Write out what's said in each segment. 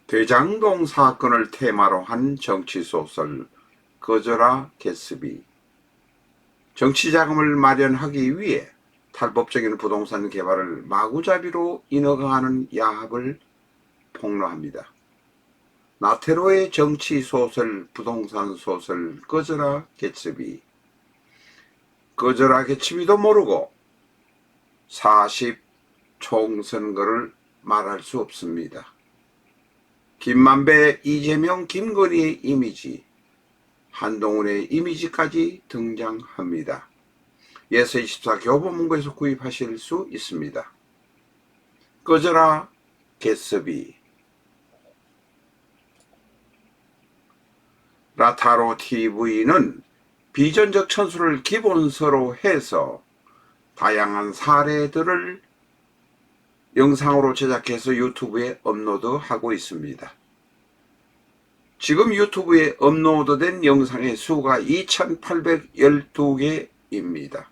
대장동 사건을 테마로 한 정치소설 거저라 개츠비. 정치자금을 마련하기 위해 탈법적인 부동산 개발을 마구잡이로 인허가하는 야합을 폭로합니다. 나테로의 정치소설, 부동산 소설 거저라 개츠비. 거저라 개츠비도 모르고 40 총선거를 말할 수 없습니다. 김만배, 이재명, 김건희의 이미지, 한동훈의 이미지까지 등장합니다. 예서24 교보문고에서 구입하실 수 있습니다. 거저라 개츠비. 라타로 TV는 비전적 천수를 기본서로 해서 다양한 사례들을 영상으로 제작해서 유튜브에 업로드하고 있습니다. 지금 유튜브에 업로드된 영상의 수가 2812개입니다.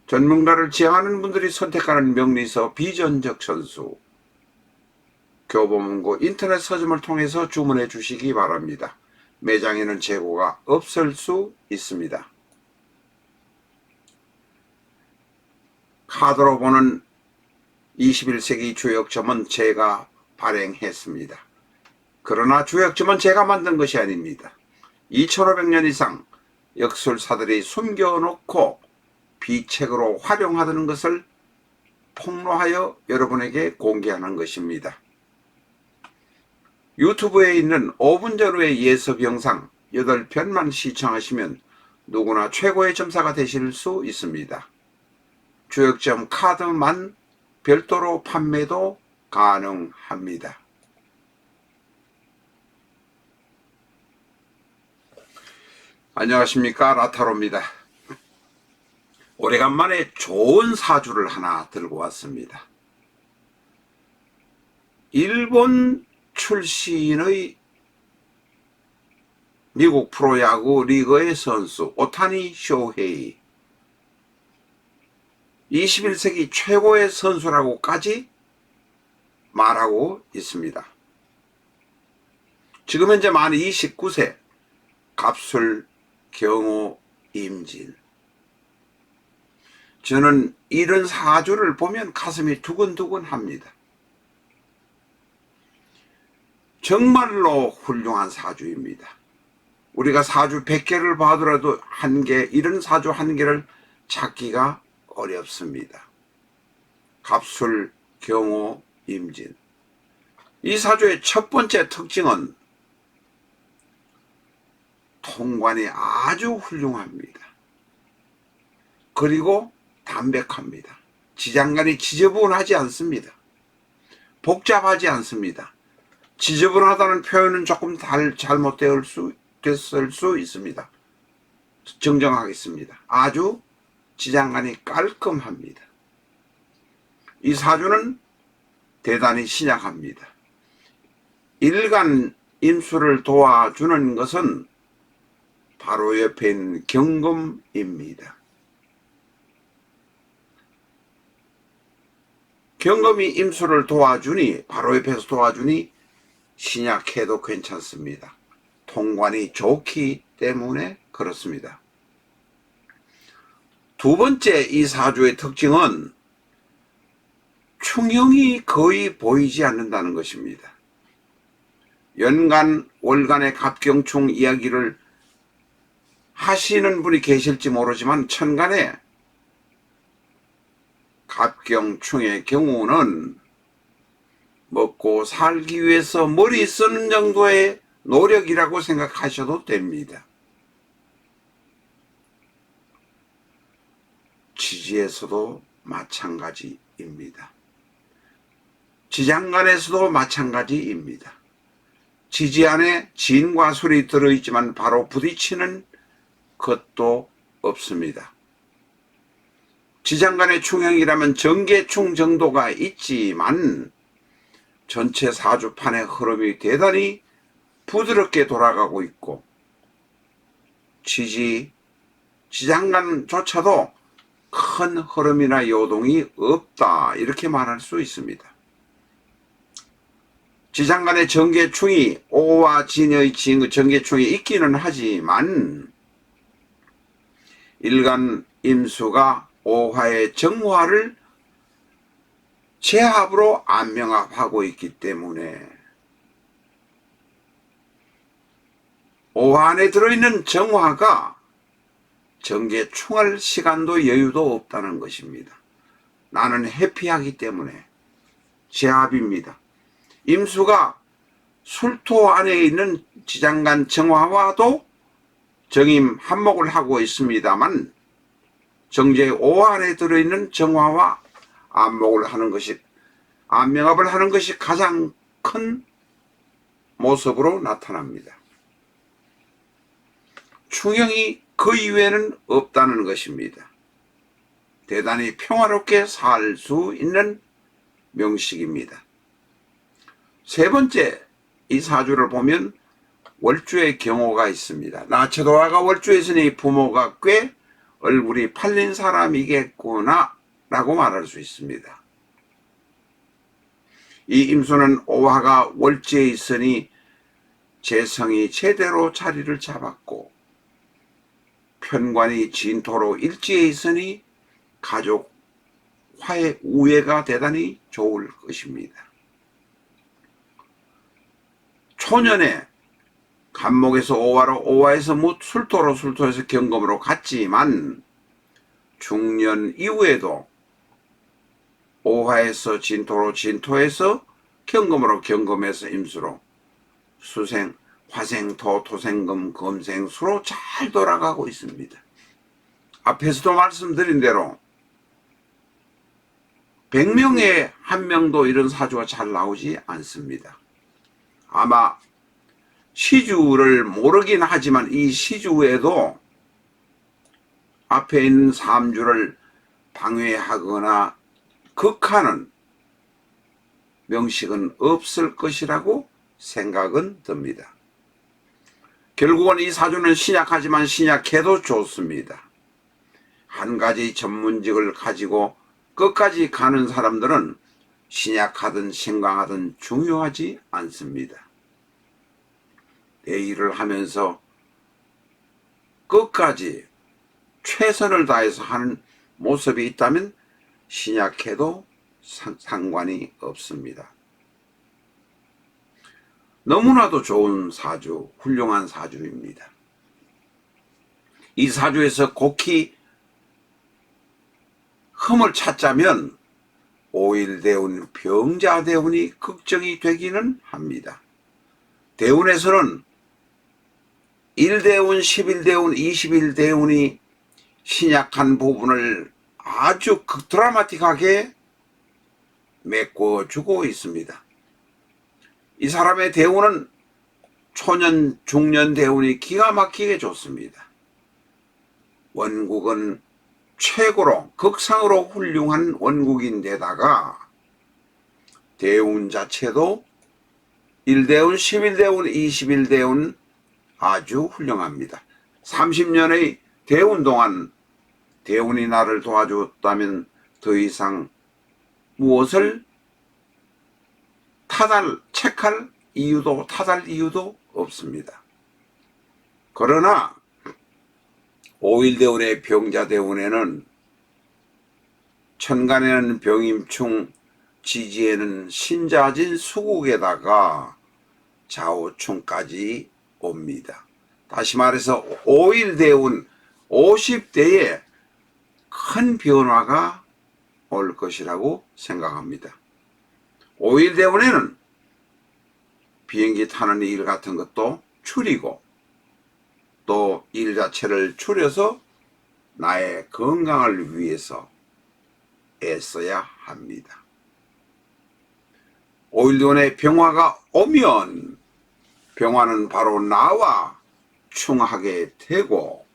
전문가를 지향하는 분들이 선택하는 명리서 비전적 천수, 교보문고 인터넷 서점을 통해서 주문해 주시기 바랍니다. 매장에는 재고가 없을 수 있습니다. 카드로 보는 21세기 주역점은 제가 발행했습니다. 그러나 주역점은 제가 만든 것이 아닙니다. 2500년 이상 역술사들이 숨겨놓고 비책으로 활용하던 것을 폭로하여 여러분에게 공개하는 것입니다. 유튜브에 있는 5분 전후의 예습 영상 8편만 시청하시면 누구나 최고의 점사가 되실 수 있습니다. 주역점 카드만 별도로 판매도 가능합니다. 안녕하십니까, 라타로입니다. 오래간만에 좋은 사주를 하나 들고 왔습니다. 일본 출신의 미국 프로야구 리그의 선수 오타니 쇼헤이, 21세기 최고의 선수라고까지 말하고 있습니다. 지금 현재 만 29세, 갑술, 경호, 임진. 저는 이런 사주를 보면 가슴이 두근두근 합니다. 정말로 훌륭한 사주입니다. 우리가 사주 100개를 봐더라도 이런 사주 한 개를 찾기가 어렵습니다. 갑술, 경호, 임진. 이 사주의 첫 번째 특징은 통관이 아주 훌륭합니다. 그리고 담백합니다. 지장간이 지저분하지 않습니다. 복잡하지 않습니다. 지저분하다는 표현은 조금 잘못됐을 수 있습니다. 정정하겠습니다. 아주 지장간이 깔끔합니다. 이 사주는 대단히 신약합니다. 일간 임수를 도와주는 것은 바로 옆에 있는 경금입니다. 경금이 임수를 도와주니, 바로 옆에서 도와주니 신약해도 괜찮습니다. 통관이 좋기 때문에 그렇습니다. 두 번째, 이 사주의 특징은 충형이 거의 보이지 않는다는 것입니다. 연간, 월간의 갑경충 이야기를 하시는 분이 계실지 모르지만 천간에 갑경충의 경우는 먹고 살기 위해서 머리 쓰는 정도의 노력이라고 생각하셔도 됩니다. 지지에서도 마찬가지입니다. 지장간에서도 마찬가지입니다. 지지 안에 진과 술이 들어있지만 바로 부딪히는 것도 없습니다. 지장간의 충형이라면 정계충 정도가 있지만 전체 사주판의 흐름이 대단히 부드럽게 돌아가고 있고 지장간조차도 큰 흐름이나 요동이 없다, 이렇게 말할 수 있습니다. 지장간의 정계충이 오와 진의 정계충이 있기는 하지만 일간 임수가 오화의 정화를 제합으로 안명합하고 있기 때문에 오화 안에 들어있는 정화가 정계충할 시간도 여유도 없다는 것입니다. 나는 회피하기 때문에 제합입니다. 임수가 술토 안에 있는 지장간 정화와도 정임 한목을 하고 있습니다만 정제 오화 안에 들어있는 정화와 안목을 하는 것이 안명합을 하는 것이 가장 큰 모습으로 나타납니다. 충형이 그 이외에는 없다는 것입니다. 대단히 평화롭게 살 수 있는 명식입니다. 세 번째, 이 사주를 보면 월주의 경호가 있습니다. 나처도화가 월주에 있으니 부모가 꽤 얼굴이 팔린 사람이겠구나 라고 말할 수 있습니다. 이 임수는 오화가 월지에 있으니 재성이 제대로 자리를 잡았고 편관이 진토로 일지에 있으니 가족 화해 우애가 대단히 좋을 것입니다. 초년에 간목에서 오화로 오화에서 술토로 술토에서 경금으로 갔지만 중년 이후에도 오화에서 진토로 진토에서 경금으로 경금에서 임수로 수생 화생토 토생금 금생수로 잘 돌아가고 있습니다. 앞에서도 말씀드린 대로 100명에 1명도 이런 사주가 잘 나오지 않습니다. 아마 시주를 모르긴 하지만 이 시주에도 앞에 있는 3주를 방해하거나 극하는 명식은 없을 것이라고 생각은 듭니다. 결국은 이 사주는 신약하지만 신약해도 좋습니다. 한 가지 전문직을 가지고 끝까지 가는 사람들은 신약하든 신강하든 중요하지 않습니다. 내 일을 하면서 끝까지 최선을 다해서 하는 모습이 있다면 신약해도 상관이 없습니다. 너무나도 좋은 사주, 훌륭한 사주입니다. 이 사주에서 곡히 흠을 찾자면 오일대운, 병자대운이 걱정이 되기는 합니다. 대운에서는 1대운, 11대운, 21대운이 신약한 부분을 아주 드라마틱하게 메꿔주고 있습니다. 이 사람의 대운은 초년, 중년 대운이 기가 막히게 좋습니다. 원국은 최고로 극상으로 훌륭한 원국인데다가 대운 자체도 1대운, 11대운, 21대운 아주 훌륭합니다. 30년의 대운 동안 대운이 나를 도와줬다면 더 이상 무엇을 책할 이유도 탓할 이유도 없습니다. 그러나 오일대운의 병자대운에는 천간에는 병임충, 지지에는 신자진 수국에다가 좌우충까지 옵니다. 다시 말해서 오일대운 50대에 큰 변화가 올 것이라고 생각합니다. 오일대운에는 비행기 타는 일 같은 것도 줄이고 또 일 자체를 줄여서 나의 건강을 위해서 애써야 합니다. 오일대운에 병화가 오면 병화는 바로 나와 충하게 되고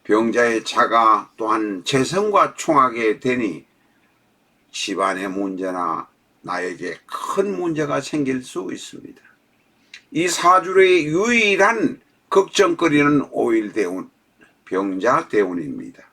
병자의 자가 또한 재성과 충하게 되니 집안의 문제나 나에게 큰 문제가 생길 수 있습니다. 이 사주의 유일한 걱정거리는 오일대운, 병자대운입니다.